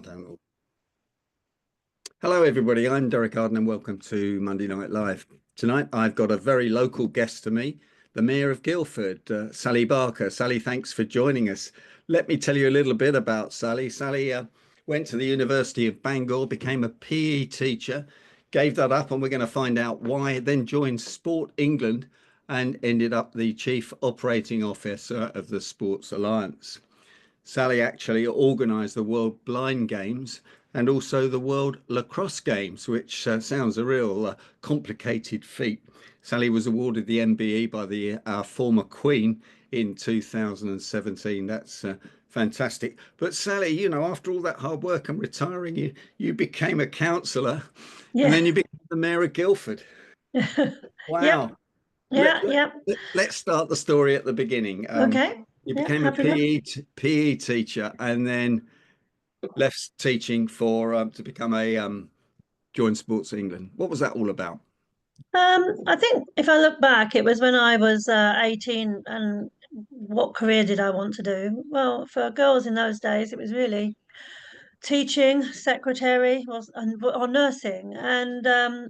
don't. Hello, everybody. I'm Derek Arden and welcome to Monday Night Live. Tonight, I've got a very local guest to me, the Mayor of Guildford, Sallie Barker. Sallie, thanks for joining us. Let me tell you a little bit about Sallie. Sallie went to the University of Bangor, became a PE teacher, gave that up, and we're going to find out why, then joined Sport England and ended up the Chief Operating Officer of the Sports Alliance. Sallie actually organised the World Blind Games and also the World Lacrosse Games, which sounds a real complicated feat. Sallie was awarded the MBE by our former Queen in 2017. That's fantastic. But Sallie, you know, after all that hard work and retiring, you became a councillor, and then you became the Mayor of Guildford. Wow. Yep. Let's start the story at the beginning. Okay. You became a PE teacher and then left teaching for to become a join Sports England. What was that all about? I think if I look back, it was when I was 18, and what career did I want to do? Well, for girls in those days, it was really teaching, secretary, or nursing, and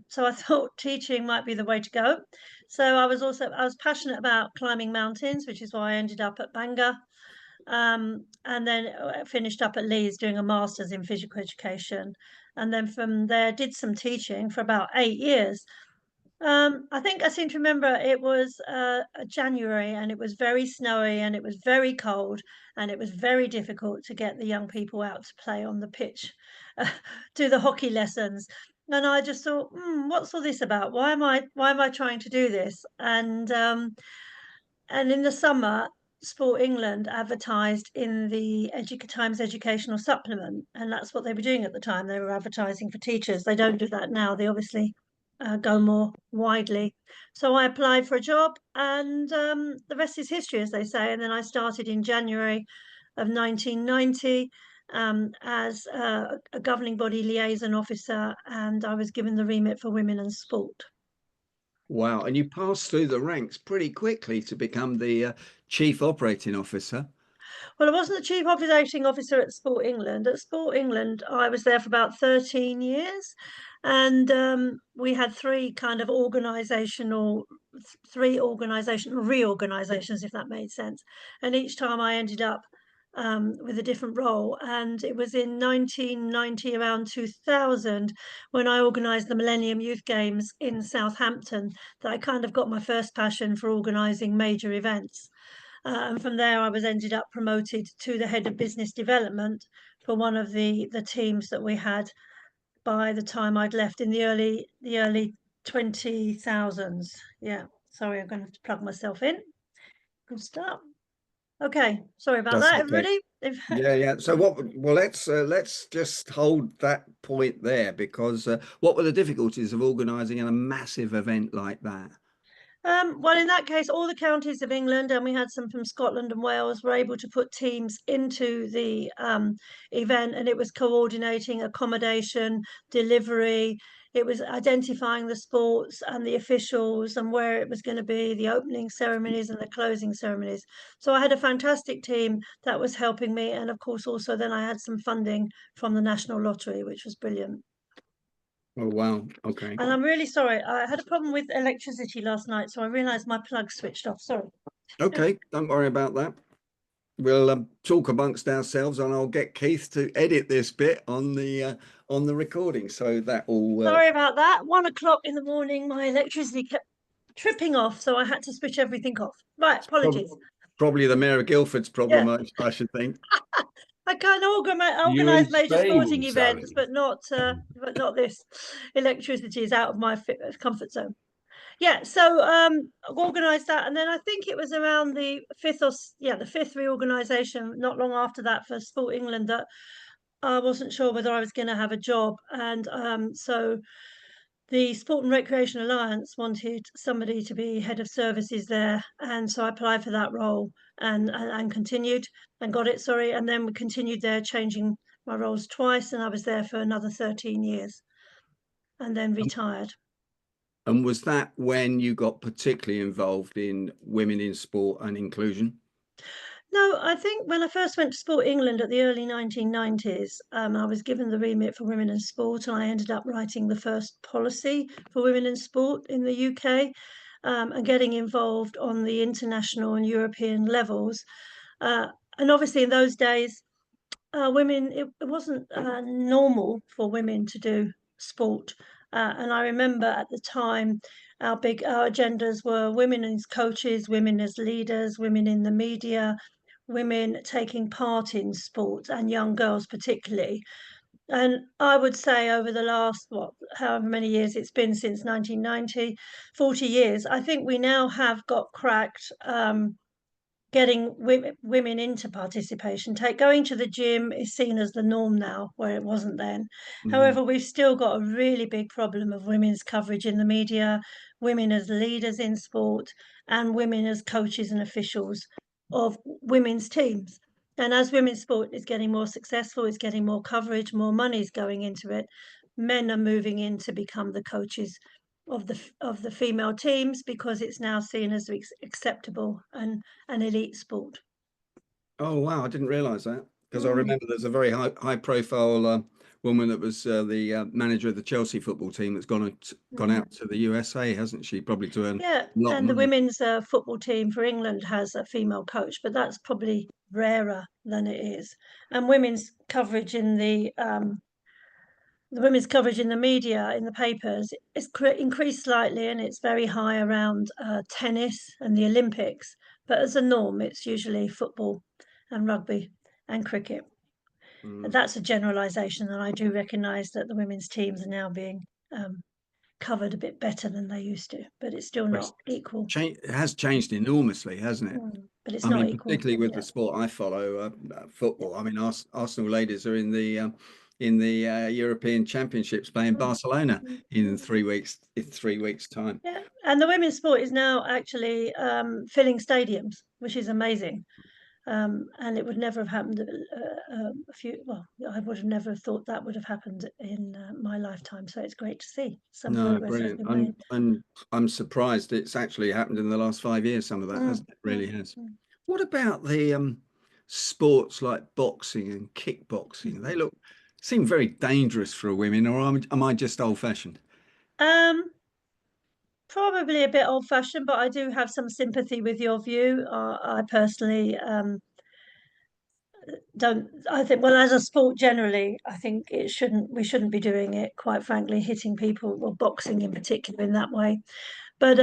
so I thought teaching might be the way to go. So I was passionate about climbing mountains, which is why I ended up at Bangor. And then finished up at Leeds doing a master's in physical education. And then from there, did some teaching for about 8 years. I seem to remember it was January, and it was very snowy and it was very cold, and it was very difficult to get the young people out to play on the pitch, do the hockey lessons. And I just thought, what's all this about? Why am I trying to do this? And in the summer, Sport England advertised in the Times Educational Supplement, and that's what they were doing at the time. They were advertising for teachers. They don't do that now. They obviously go more widely. So I applied for a job, and the rest is history, as they say. And then I started in January of 1990 as a governing body liaison officer, and I was given the remit for women and sport. Wow. And you passed through the ranks pretty quickly to become the Chief Operating Officer. Well, I wasn't the chief operating officer at Sport England. At Sport England, I was there for about 13 years, and we had three organisational reorganisations, if that made sense. And each time I ended up with a different role. And it was in 1990, around 2000, when I organised the Millennium Youth Games in Southampton, that I kind of got my first passion for organising major events. And from there, I was ended up promoted to the head of business development for one of the teams that we had by the time I'd left in the early 20,000s. Yeah, sorry, I'm going to have to plug myself in. Good start. Okay, sorry about That's that, okay. everybody. Yeah. So well, let's just hold that point there, because what were the difficulties of organising a massive event like that? Well, in that case, all the counties of England, and we had some from Scotland and Wales, were able to put teams into the event, and it was coordinating accommodation, delivery. It was identifying the sports and the officials and where it was going to be, the opening ceremonies and the closing ceremonies. So I had a fantastic team that was helping me, and of course, also then I had some funding from the National Lottery, which was brilliant. Oh, wow. Okay. And I'm really sorry. I had a problem with electricity last night, so I realized my plug switched off. Sorry. Okay. Don't worry about that. We'll talk amongst ourselves, and I'll get Keith to edit this bit on the recording, so that all. Sorry about that. 1 o'clock in the morning, my electricity kept tripping off, so I had to switch everything off. Right, apologies. Probably the Mayor of Guildford's problem, Yeah. I should think. I can You in organise major sporting Spain, events, Sally? but not this. Electricity is out of my comfort zone. Yeah, so organised that, and then I think it was around the fifth reorganisation, not long after that for Sport England, that I wasn't sure whether I was going to have a job, and so the Sport and Recreation Alliance wanted somebody to be head of services there, and so I applied for that role and continued and got it. Sorry, and then we continued there, changing my roles twice, and I was there for another 13 years, and then retired. And was that when you got particularly involved in women in sport and inclusion? No, I think when I first went to Sport England at the early 1990s, I was given the remit for women in sport, and I ended up writing the first policy for women in sport in the UK, and getting involved on the international and European levels. Uh, and obviously, in those days, it wasn't normal for women to do sport. And I remember at the time, our agendas were women as coaches, women as leaders, women in the media, women taking part in sport, and young girls particularly. And I would say over the last, what, however many years it's been since 1990, 40 years, I think we now have got cracked. Getting women into participation. Take going to the gym is seen as the norm now, where it wasn't then. Mm. However, we've still got a really big problem of women's coverage in the media, women as leaders in sport, and women as coaches and officials of women's teams. And as women's sport is getting more successful, it's getting more coverage, more money's going into it. Men are moving in to become the coaches of the female teams because it's now seen as acceptable and an elite sport. Oh wow, I didn't realize that because I Mm, remember there's a very high profile woman that was the manager of the Chelsea football team that's gone mm. out to the USA, hasn't she? Probably to earn Yeah, a lot of and the money. women's football team for England has a female coach, but that's probably rarer than it is. And the women's coverage in the media, in the papers, is increased slightly, and it's very high around tennis and the Olympics. But as a norm, it's usually football and rugby and cricket. Mm. That's a generalisation, and I do recognise that the women's teams are now being um, covered a bit better than they used to, but it's still Well, not equal. it has changed enormously, hasn't it? But it's I not mean, equal. particularly with the Yeah. sport I follow, Yeah. football. I mean, Arsenal ladies are in the European Championships playing Mm, Barcelona mm, in mm. 3 weeks. In 3 weeks' time. Yeah, and the women's sport is now actually filling stadiums, which is amazing. And it would never have happened well, I would have never thought that would have happened in my lifetime. So it's great to see some No, progress has brilliant. been made. And I'm surprised it's actually happened in the last 5 years. Some of that, Mm, hasn't it? mm, Really has. mm. What about the sports like boxing and kickboxing? They seem very dangerous for women, or am I just old-fashioned? Um, Probably a bit old-fashioned, but I do have some sympathy with your view. I personally don't. I think, well, as a sport generally, I think we shouldn't be doing it, quite frankly, hitting people or boxing in particular in that way. But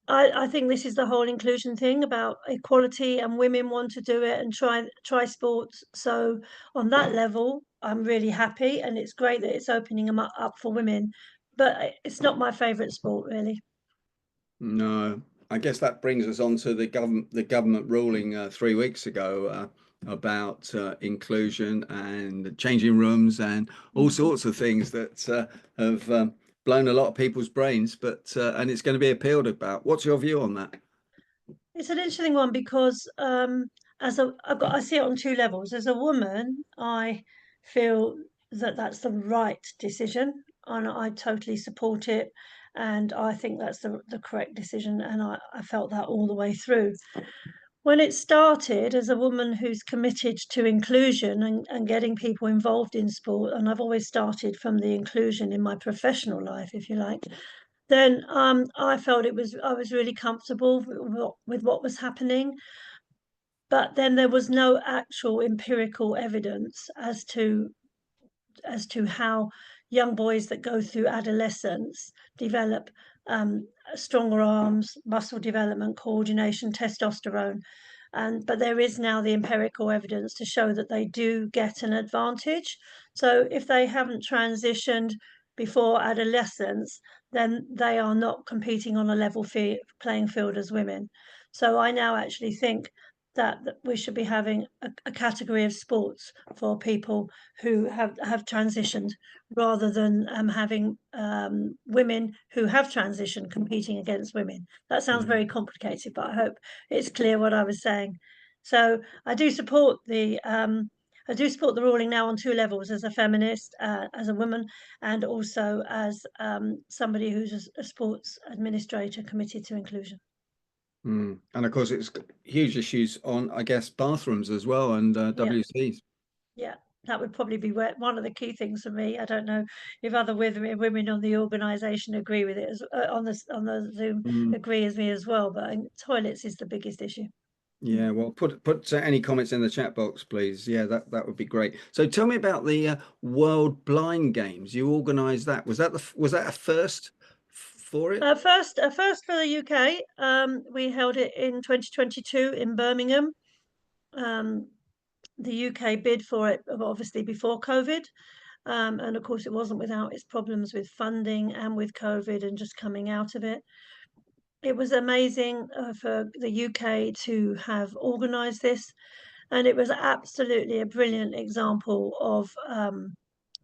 I think this is the whole inclusion thing about equality, and women want to do it and try sports. So on that level, I'm really happy, and it's great that it's opening them up for women. But it's not my favourite sport, really. No, I guess that brings us on to the government ruling 3 weeks ago about inclusion and changing rooms and all Mm. sorts of things that have blown a lot of people's brains. But and it's going to be appealed about. What's your view on that? It's an interesting one because I see it on two levels. As a woman, I feel that that's the right decision, and I totally support it, and I think that's the correct decision, and I felt that all the way through. When it started, as a woman who's committed to inclusion and getting people involved in sport, and I've always started from the inclusion in my professional life, if you like, then I felt I was really comfortable with what was happening. But then there was no actual empirical evidence as to how young boys that go through adolescence develop stronger arms, muscle development, coordination, testosterone. But there is now the empirical evidence to show that they do get an advantage. So if they haven't transitioned before adolescence, then they are not competing on a level playing field as women. So I now actually think that we should be having a category of sports for people who have transitioned, rather than having women who have transitioned competing against women. That sounds Mm. very complicated, but I hope it's clear what I was saying. So I do support the ruling now on two levels: as a feminist, as a woman, and also as somebody who's a sports administrator committed to inclusion. Mm. And of course, it's huge issues on, I guess, bathrooms as well and Yeah, WCs. yeah. That would probably be one of the key things for me. I don't know if other women on the organisation agree with it on the Zoom Mm. agree with me as well. But toilets is the biggest issue. Mm. Yeah, well, put any comments in the chat box, please. Yeah, that would be great. So tell me about the World Blind Games. You organised that. Was that a first for it? First for the UK, we held it in 2022 in Birmingham. Um, the UK bid for it obviously before COVID, and of course it wasn't without its problems with funding and with COVID and just coming out of it. It was amazing for the UK to have organised this, and it was absolutely a brilliant example of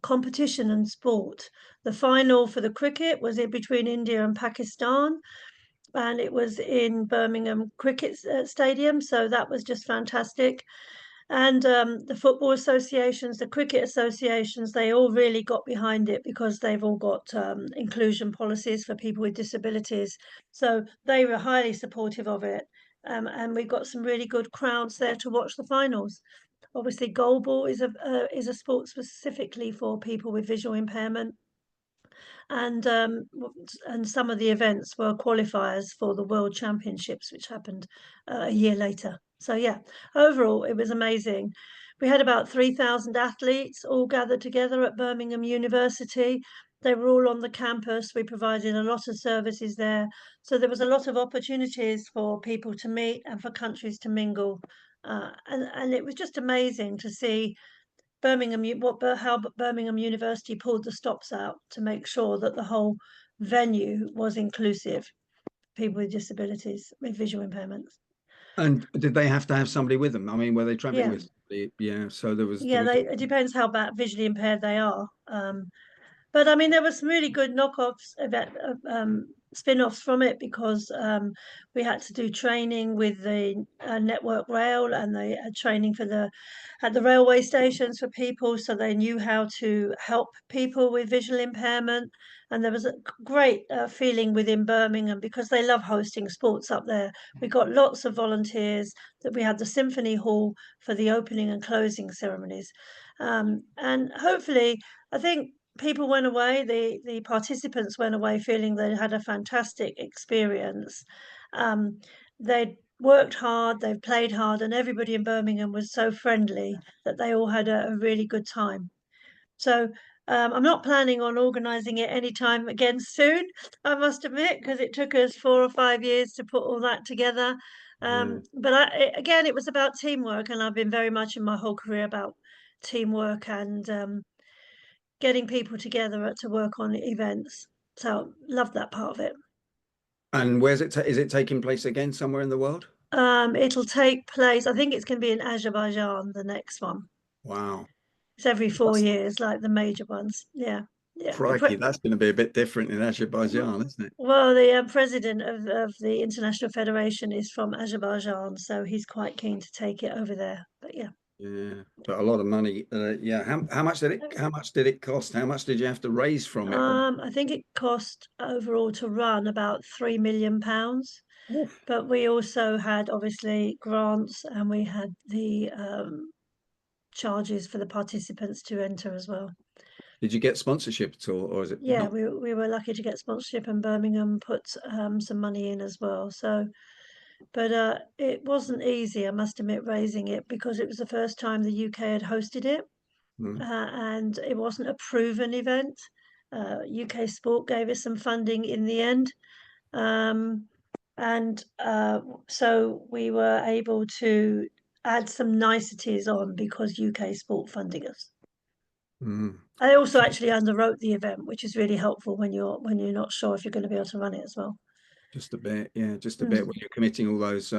competition and sport. The final for the cricket was in between India and Pakistan, and it was in Birmingham Cricket Stadium, so that was just fantastic. And the football associations, the cricket associations, they all really got behind it because they've all got inclusion policies for people with disabilities. So they were highly supportive of it. And we got some really good crowds there to watch the finals. Obviously, goalball is a sport specifically for people with visual impairment, and some of the events were qualifiers for the World Championships, which happened a year later. So yeah, overall it was amazing. We had about 3,000 athletes all gathered together at Birmingham University. They were all on the campus. We provided a lot of services there. So there was a lot of opportunities for people to meet and for countries to mingle. And it was just amazing to see how Birmingham University pulled the stops out to make sure that the whole venue was inclusive for people with disabilities, with visual impairments. And did they have to have somebody with them? I mean, were they traveling Yeah, with somebody? Yeah, so there yeah. was It depends how bad visually impaired they are. But I mean, there were some really good knockoffs about spin-offs from it because we had to do training with the Network Rail, and they had training for the at the railway stations for people, so they knew how to help people with visual impairment. And there was a great feeling within Birmingham because they love hosting sports up there. We got lots of volunteers. That we had the Symphony Hall for the opening and closing ceremonies, and hopefully, I think people went away, the participants went away feeling they had a fantastic experience. They'd worked hard, they've played hard, and everybody in Birmingham was so friendly that they all had a really good time. So I'm not planning on organising it anytime again soon, I must admit, because it took us 4 or 5 years to put all that together. yeah. Again, it was about teamwork, and I've been very much in my whole career about teamwork and getting people together to work on events. So love that part of it. And where's it? Is it taking place again somewhere in the world? It'll take place, I think it's going to be in Azerbaijan, the next one. Wow. It's every four That's years, like the major ones. Yeah, yeah. crikey. That's going to be a bit different in Azerbaijan, isn't it? Well, the president of the International Federation is from Azerbaijan, so he's quite keen to take it over there. But yeah. Yeah, but a lot of money. Yeah, how much did it cost? How much did you have to raise from it? I think it cost overall to run about £3 million. Oof. But we also had obviously grants, and we had the charges for the participants to enter as well. Did you get sponsorship at all, or is it Yeah, not? we were lucky to get sponsorship, and Birmingham put some money in as well. So, but it wasn't easy, I must admit, raising it because it was the first time the UK had hosted it, Mm. and it wasn't a proven event. UK Sport gave us some funding in the end. Um, and so we were able to add some niceties on because UK Sport funding us. Mm. I also actually underwrote the event, which is really helpful when you're not sure if you're going to be able to run it as well. Just a bit, yeah, just a bit when Mm. you're committing all those,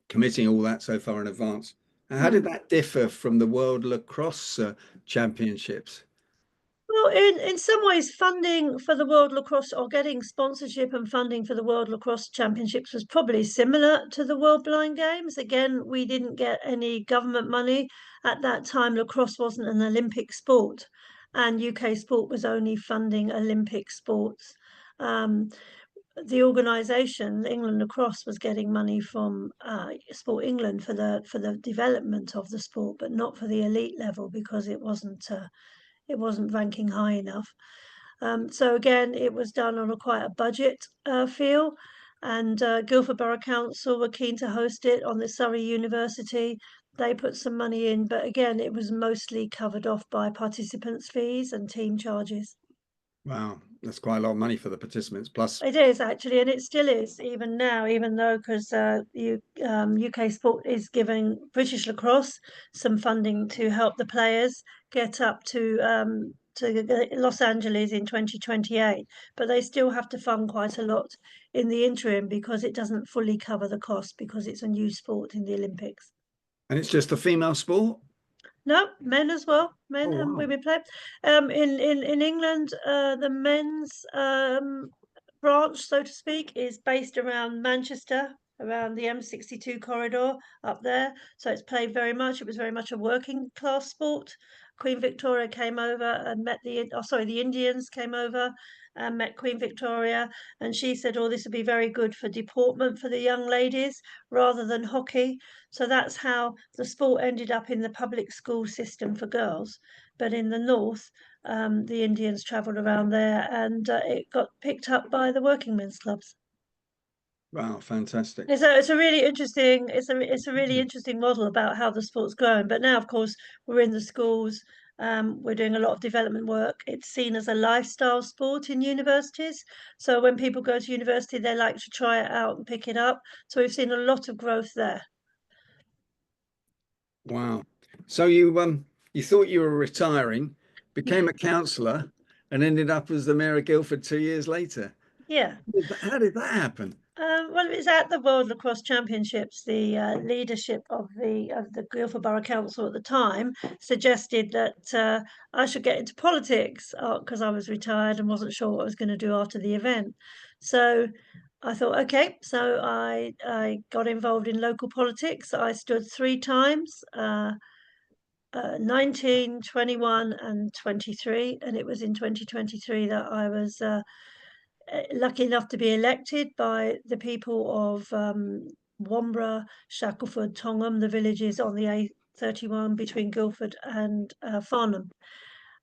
committing all that so far in advance. How did Mm. that differ from the World Lacrosse Championships? Well, in some ways, funding for the World Lacrosse or getting sponsorship and funding for the World Lacrosse Championships was probably similar to the World Blind Games. Again, we didn't get any government money. At that time, lacrosse wasn't an Olympic sport, and UK Sport was only funding Olympic sports. Um, the organisation, England Lacrosse, was getting money from Sport England for the development of the sport, but not for the elite level because it wasn't ranking high enough. So again, it was done on quite a budget feel, and Guildford Borough Council were keen to host it on the Surrey University. They put some money in, but again, it was mostly covered off by participants' fees and team charges. Wow, that's quite a lot of money for the participants. Plus, It is actually, and it still is even now, even though because UK Sport is giving British lacrosse some funding to help the players get up to Los Angeles in 2028, but they still have to fund quite a lot in the interim because it doesn't fully cover the cost because it's a new sport in the Olympics. and it's just a female sport. No, men as well, men Oh, and wow. women play. In England, the men's branch, so to speak, is based around Manchester, around the M62 corridor up there. So it's played very much. It was very much a working class sport. Queen Victoria came over and met the Indians came over and met Queen Victoria, and she said, "Oh, this would be very good for deportment for the young ladies rather than hockey." So that's how the sport ended up in the public school system for girls. But in the north, the Indians travelled around there, and it got picked up by the working men's clubs. Wow, fantastic. It's a really interesting it's a really interesting model about how the sport's grown. But now, of course, we're in the schools. We're doing a lot of development work. It's seen as a lifestyle sport in universities. So when people go to university, they like to try it out and pick it up. So we've seen a lot of growth there. Wow. So you thought you were retiring, became a councillor, and ended up as the Mayor of Guildford 2 years later. Yeah. How did that happen? Well, it was at the World Lacrosse Championships. The leadership of the Guildford Borough Council at the time suggested that I should get into politics because I was retired and wasn't sure what I was going to do after the event. So I thought, okay. So I got involved in local politics. I stood three times. 19, 21, and 23. And it was in 2023 that I was lucky enough to be elected by the people of Wombre, Shackleford, Tongham, the villages on the A31 between Guildford and Farnham.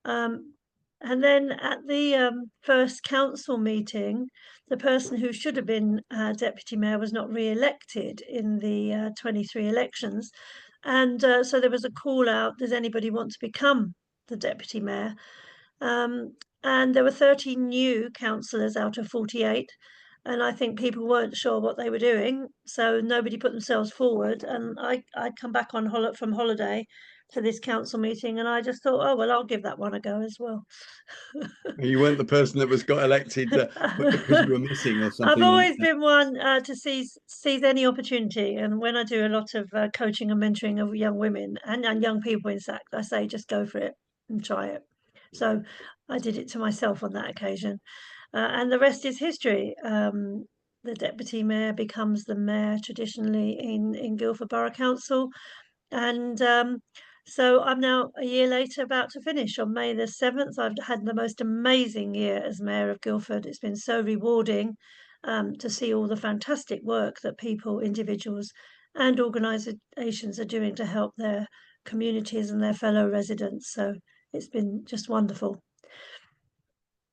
And then at the first council meeting, the person who should have been deputy mayor was not re-elected in the 23 elections. And so there was a call out, does anybody want to become the deputy mayor? And there were 30 new councillors out of 48. And I think people weren't sure what they were doing. So nobody put themselves forward. And I'd come back from holiday to this council meeting. And I just thought, oh, well, I'll give that one a go as well. You weren't the person that was got elected because you were missing or I've something like always that. been one to seize any opportunity, and when I do a lot of coaching and mentoring of young women and young people in fact, I say just go for it and try it. So I did it to myself on that occasion, and the rest is history. The deputy mayor becomes the mayor traditionally in Guildford Borough Council, and so I'm now a year later about to finish on May the 7th. I've had the most amazing year as Mayor of Guildford. It's been so rewarding to see all the fantastic work that people, individuals, and organisations are doing to help their communities and their fellow residents. So it's been just wonderful.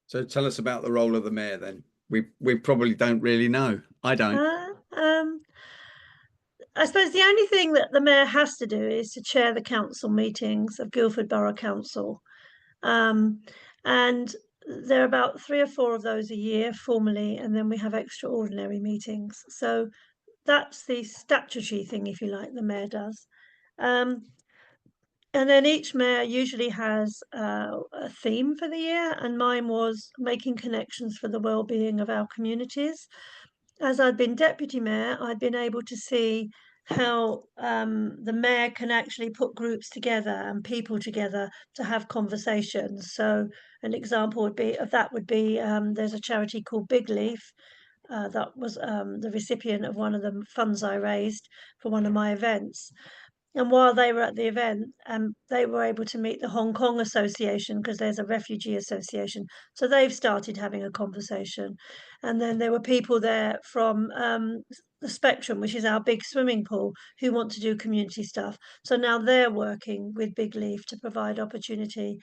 So tell us about the role of the mayor then. We probably don't really know. I don't. Uh, um, I suppose the only thing that the mayor has to do is to chair the council meetings of Guildford Borough Council. Um, and there are about three or four of those a year formally, and then we have extraordinary meetings. So that's the statutory thing, if you like, the mayor does. Um, and then each mayor usually has a theme for the year, and mine was making connections for the well-being of our communities. As I'd been deputy mayor, I'd been able to see how the mayor can actually put groups together and people together to have conversations. So an example would be there's a charity called Big Leaf that was the recipient of one of the funds I raised for one of my events. And while they were at the event, they were able to meet the Hong Kong Association because there's a refugee association. So they've started having a conversation. And then there were people there from the Spectrum, which is our big swimming pool, who want to do community stuff. So now they're working with Big Leaf to provide opportunity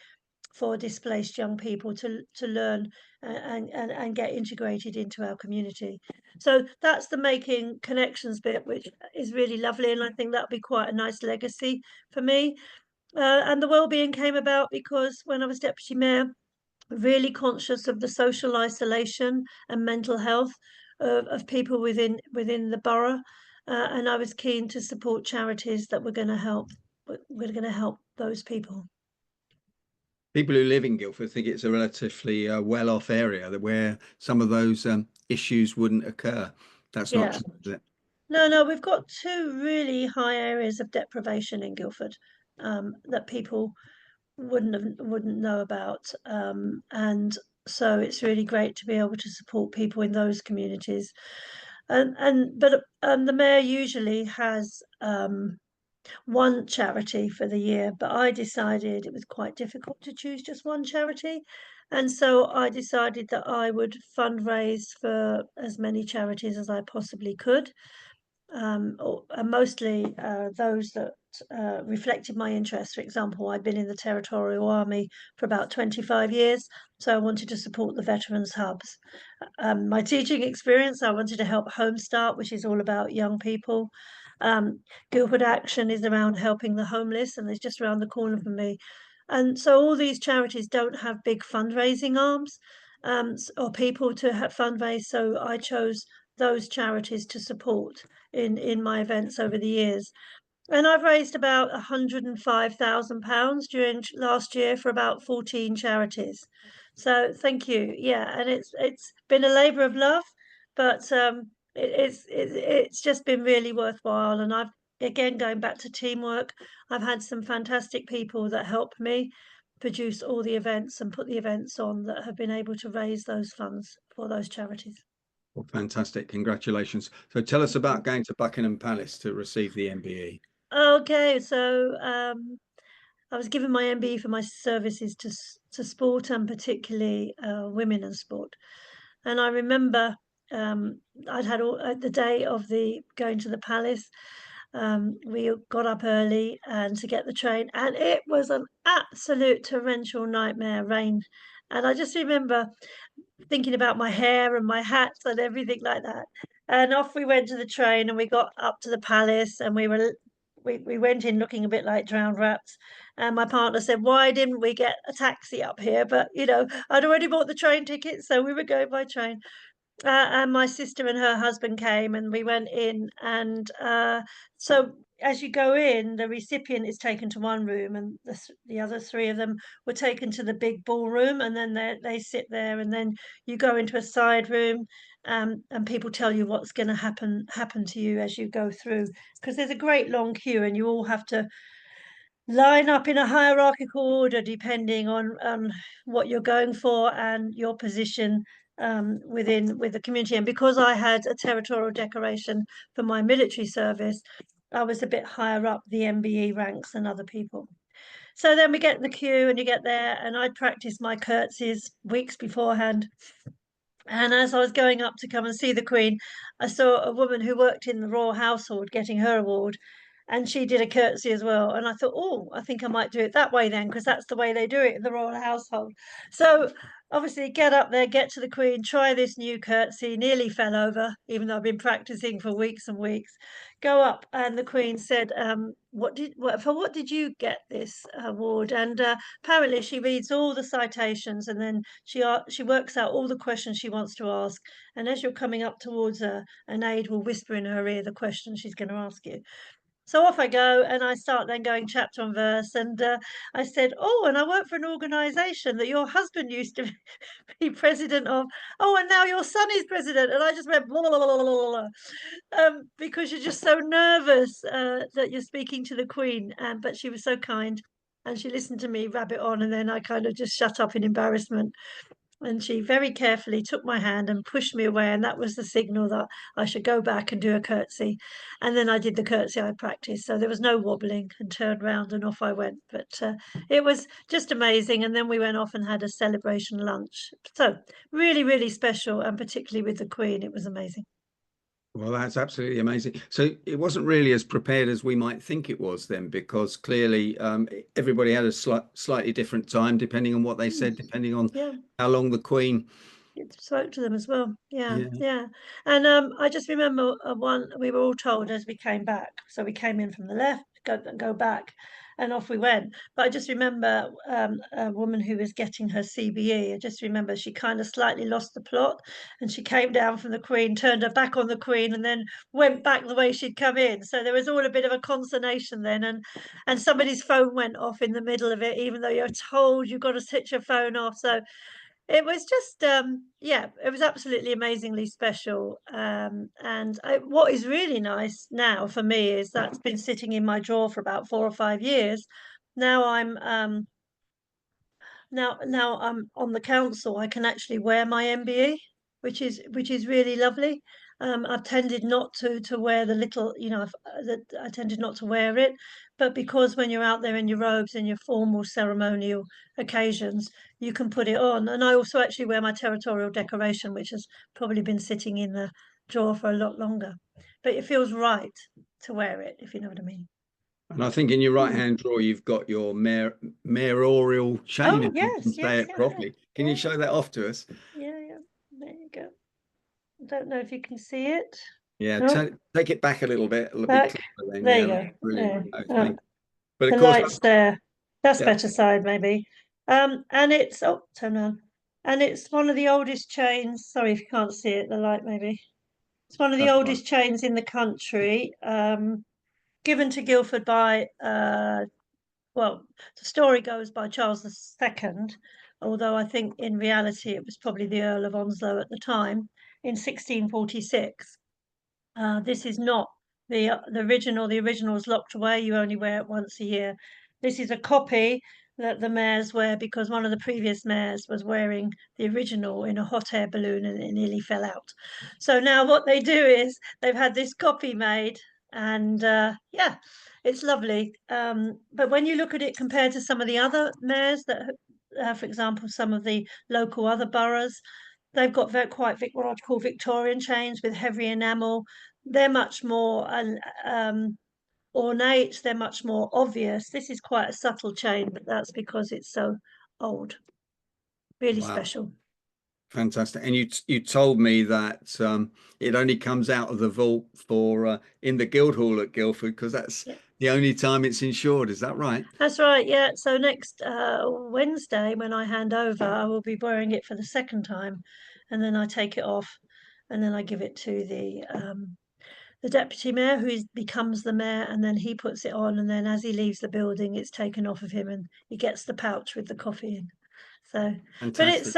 for displaced young people to learn and get integrated into our community. So that's the making connections bit, which is really lovely, and I think that'll be quite a nice legacy for me. And the well-being came about because when I was deputy mayor, really conscious of the social isolation and mental health of people within the borough, and I was keen to support charities that were going to help. We're going to help those people. People who live in Guildford think it's a relatively well-off area that where some of those issues wouldn't occur. That's not Yeah. true, is it? No, we've got two really high areas of deprivation in Guildford that people wouldn't know about, and so it's really great to be able to support people in those communities. But the mayor usually has one charity for the year, but I decided it was quite difficult to choose just one charity. And so I decided that I would fundraise for as many charities as I possibly could, and mostly those that reflected my interests. For example, I'd been in the Territorial Army for about 25 years, so I wanted to support the Veterans Hubs. My teaching experience, I wanted to help Home Start, which is all about young people. Um, Guildford Action is around helping the homeless, and it's just around the corner from me. And so all these charities don't have big fundraising arms, or people to have fundraise. So I chose those charities to support in my events over the years. And I've raised about £105,000 during last year for about 14 charities. So thank you. Yeah, and it's been a labour of love, but it's just been really worthwhile. And I've again going back to teamwork, I've had some fantastic people that help me produce all the events and put the events on that have been able to raise those funds for those charities. Well, fantastic. Congratulations. So tell us about going to Buckingham Palace to receive the MBE. Okay, so I was given my MBE for my services to sport and particularly women and sport. And I remember I'd had the day of the going to the palace. We got up early and to get the train, and it was an absolute torrential nightmare rain. And I just remember thinking about my hair and my hats and everything like that. And off we went to the train and we got up to the palace and we went in looking a bit like drowned rats. And my partner said, "Why didn't we get a taxi up here?" But I'd already bought the train ticket, so we were going by train. And my sister and her husband came, and we went in. And so, as you go in, the recipient is taken to one room, and the other three of them were taken to the big ballroom. And then they sit there, and then you go into a side room, and people tell you what's going to happen to you as you go through, because there's a great long queue, and you all have to line up in a hierarchical order depending on what you're going for and your position with the community. And because I had a territorial decoration for my military service, I was a bit higher up the MBE ranks than other people. So then we get in the queue and you get there, and I practiced my curtsies weeks beforehand. And as I was going up to come and see the Queen, I saw a woman who worked in the royal household getting her award, and she did a curtsy as well. And I thought, oh, I think I might do it that way then, because that's the way they do it in the royal household. So obviously, get up there, get to the Queen, try this new curtsy, nearly fell over, even though I've been practicing for weeks and weeks. Go up, and the Queen said, what did you get this award?" And apparently, she reads all the citations, and then she works out all the questions she wants to ask. And as you're coming up towards her, an aide will whisper in her ear the question she's going to ask you. So off I go, and I start then going chapter and verse. And I said, "Oh, and I work for an organisation that your husband used to be president of. Oh, and now your son is president." And I just went blah, blah, blah, blah, blah, blah, because you're just so nervous that you're speaking to the Queen. But she was so kind, and she listened to me rabbit on, and then I kind of just shut up in embarrassment. And she very carefully took my hand and pushed me away, and that was the signal that I should go back and do a curtsy. And then I did the curtsy I practiced, so there was no wobbling, and turned round and off I went. But it was just amazing. And then we went off and had a celebration lunch. So really, really special, and particularly with the Queen, it was amazing. Well, that's absolutely amazing. So it wasn't really as prepared as we might think it was then, because clearly everybody had a slightly different time, depending on what they Mm, said, depending on yeah. how long the Queen. It spoke to them as well. Yeah, Yeah. yeah. And I just remember one we were all told as we came back. So we came in from the left, go back, and off we went. But I just remember a woman who was getting her CBE. I just remember she kind of slightly lost the plot, and she came down from the Queen, turned her back on the Queen, and then went back the way she'd come in. So there was all a bit of a consternation then, and somebody's phone went off in the middle of it, even though you're told you've got to switch your phone off. So it was just, yeah, it was absolutely amazingly special. And what is really nice now for me is that's been sitting in my drawer for about 4 or 5 years. Now I'm on the council. I can actually wear my MBE, which is really lovely. I've tended not to wear the little, I tended not to wear it, but because when you're out there in your robes and your formal ceremonial occasions, you can put it on. And I also actually wear my territorial decoration, which has probably been sitting in the drawer for a lot longer. But it feels right to wear it, if you know what I mean. And I think in your right Hmm. hand drawer, you've got your mayoral chain, Oh if you can yes, say yes, it yeah, yeah, properly. Can you yeah, show that off to us? yeah, yeah. There you go. I don't know if you can see it. Yeah, No, take it back a little bit back. closer then. There Yeah, you that's go. brilliant. Yeah. No, Oh, thank you. But of the course, light's there. That's yeah, better side, maybe. And it's turn on. And it's one of the oldest chains. Sorry if you can't see it, the light maybe. It's one of the that's fine. oldest chains in the country. Given to Guildford by well, the story goes by Charles II, although I think in reality it was probably the Earl of Onslow at the time in 1646. This is not the original. The original is locked away. You only wear it once a year. This is a copy that the mayors wear because one of the previous mayors was wearing the original in a hot air balloon and it nearly fell out. So now what they do is they've had this copy made, and yeah, it's lovely. But when you look at it compared to some of the other mayors that, for example, some of the local other boroughs, they've got what I'd call Victorian chains with heavy enamel. They're much more ornate, they're much more obvious. This is quite a subtle chain, but that's because it's so old. Really Wow, special. fantastic. And you told me that it only comes out of the vault for in the Guildhall at Guildford because that's Yeah, the only time it's insured. Is that right? that's right. Yeah. So next Wednesday, when I hand over, I will be wearing it for the second time, and then I take it off, and then I give it to the deputy mayor becomes the mayor, and then he puts it on, and then as he leaves the building it's taken off of him and he gets the pouch with the coffee in. So Fantastic.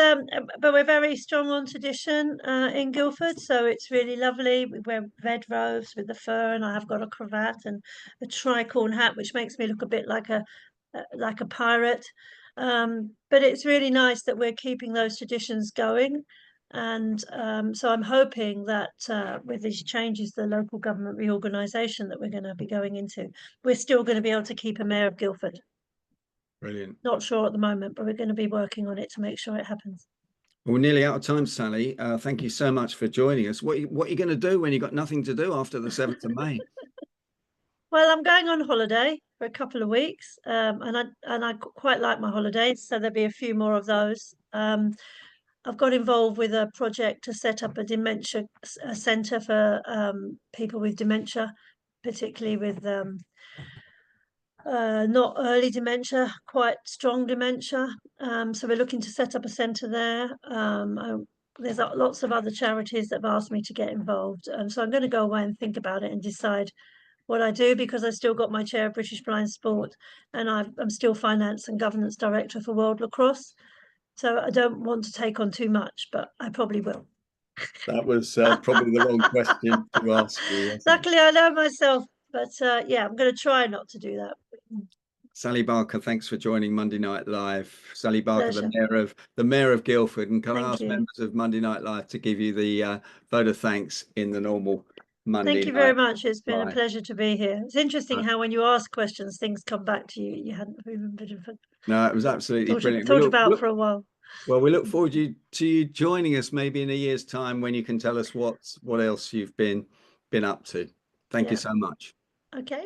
but we're very strong on tradition in Guildford, so it's really lovely. We wear red robes with the fur, and I have got a cravat and a tricorn hat which makes me look a bit like a pirate. But it's really nice that we're keeping those traditions going. And so I'm hoping that with these changes, the local government reorganisation that we're going to be going into, we're still going to be able to keep a mayor of Guildford. Brilliant. Not sure at the moment, but we're going to be working on it to make sure it happens. Well, we're nearly out of time, Sally. Thank you so much for joining us. What are you going to do when you've got nothing to do after the 7th of May? Well, I'm going on holiday for a couple of weeks, and I quite like my holidays, so there'll be a few more of those. I've got involved with a project to set up a dementia centre for people with dementia, particularly with not early dementia, quite strong dementia. So we're looking to set up a centre there. There's lots of other charities that have asked me to get involved. So I'm going to go away and think about it and decide what I do, because I've still got my chair of British Blind Sport, and I'm still finance and governance director for World Lacrosse. So I don't want to take on too much, but I probably will. That was probably the wrong question to ask you, wasn't it? Luckily, I know myself, but yeah, I'm going to try not to do that. Sallie Barker, thanks for joining Monday Night Live. Sallie Barker, Pleasure. The Mayor of Guildford, and can I Thank ask you. members of Monday Night Live to give you the vote of thanks in the normal Thank Monday you very Night much. It's been a Live? pleasure to be here. It's interesting how when you ask questions, things come back to you you hadn't remembered of No, it was absolutely brilliant. thought about for a while. Well, we look forward to you joining us maybe in a year's time when you can tell us what else you've been up to. Thank you Yeah. so much. Okay.